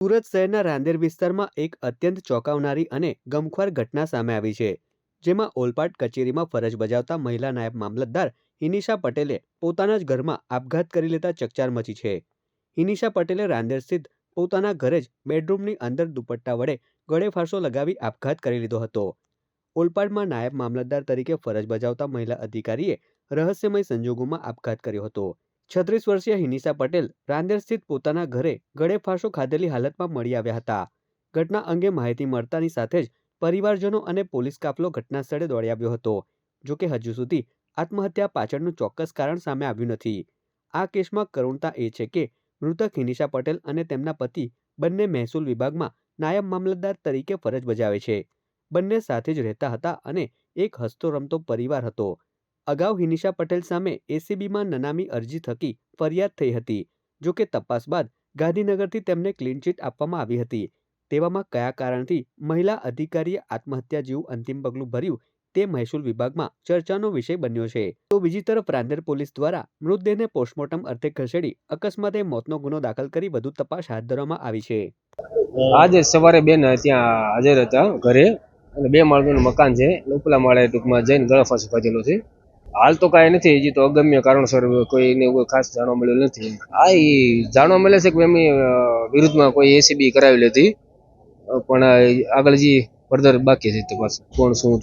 સુરત શહેરના રાંદેર વિસ્તારમાં એક અત્યંત ચોંકાવનારી અને ગમખ્વાર ઘટના સામે આવી છે, જેમાં ઓલપાડ કચેરીમાં ફરજ બજાવતા મહિલા નાયબ મામલતદાર હિનિશા પટેલે પોતાના જ ઘરમાં આપઘાત કરી લેતા ચકચાર મચી છે. હિનિશા પટેલે રાંદેર સ્થિત પોતાના ઘરે જ બેડરૂમની અંદર દુપટ્ટા વડે ગળે ફાંસો લગાવી આપઘાત કરી લીધો હતો. ઓલપાડમાં નાયબ મામલતદાર તરીકે ફરજ બજાવતા મહિલા અધિકારીએ રહસ્યમય સંજોગોમાં આપઘાત કર્યો હતો. 36 વર્ષીય હિનિશા પટેલ રાંદેર સ્થિત પોતાના ઘરે ગળે ફાંસો ખાધેલી હાલતમાં મળી આવ્યા હતા. ઘટના અંગે માહિતી મળતાની સાથે જ પરિવારજનો અને પોલીસ કાફલો ઘટના સ્થળે દોડી આવ્યો હતો. જોકે હજુ સુધી આત્મહત્યા પાછળનું ચોક્કસ કારણ સામે આવ્યું નથી. આ કેસમાં કરુણતા એ છે કે મૃતક હિનિશા પટેલ અને તેમના પતિ બંને મહેસૂલ વિભાગમાં નાયબ મામલતદાર તરીકે ફરજ બજાવે છે. બંને સાથે જ રહેતા હતા અને એક હસતો રમતો પરિવાર હતો. અગાઉ હિનિશા પટેલ સામે એસીબીમાં નનામી અરજી થકી ફરિયાદ થઈ હતી. જોકે તપાસ બાદ ગાંધીનગરથી તેમને ક્લીન ચીટ આપવામાં આવી હતી. તેવામાં કયા કારણથી મહિલા અધિકારીએ આત્મહત્યા જેવું અંતિમ પગલું ભર્યું તે મહેસૂલ વિભાગમાં ચર્ચાનો વિષય બન્યો છે. તો બીજી તરફ રાંદેર પોલીસ દ્વારા મૃતદેહને પોસ્ટમોર્ટમ અર્થે ખસેડી અકસ્માતે મોતનો ગુનો દાખલ કરી વધુ તપાસ હાથ ધરવામાં આવી છે. આજે સવારે બેન ત્યાં હાજર હતા ઘરે અને 2 માળનું મકાન છે. ઉપલા માળે ટૂંકમાં જઈને ગળો ફાંસો ખાધેલો છે. હાલ તો કાંઈ નથી, હજી તો અગમ્ય કારણસર કોઈને ખાસ જાણવા મળેલ નથી. એ જાણવા મળે છે કે એમની વિરુદ્ધમાં કોઈ એસીબી કરાવેલી હતી, પણ આગળ જે ફર્ધર બાકી છે તપાસ કોણ શું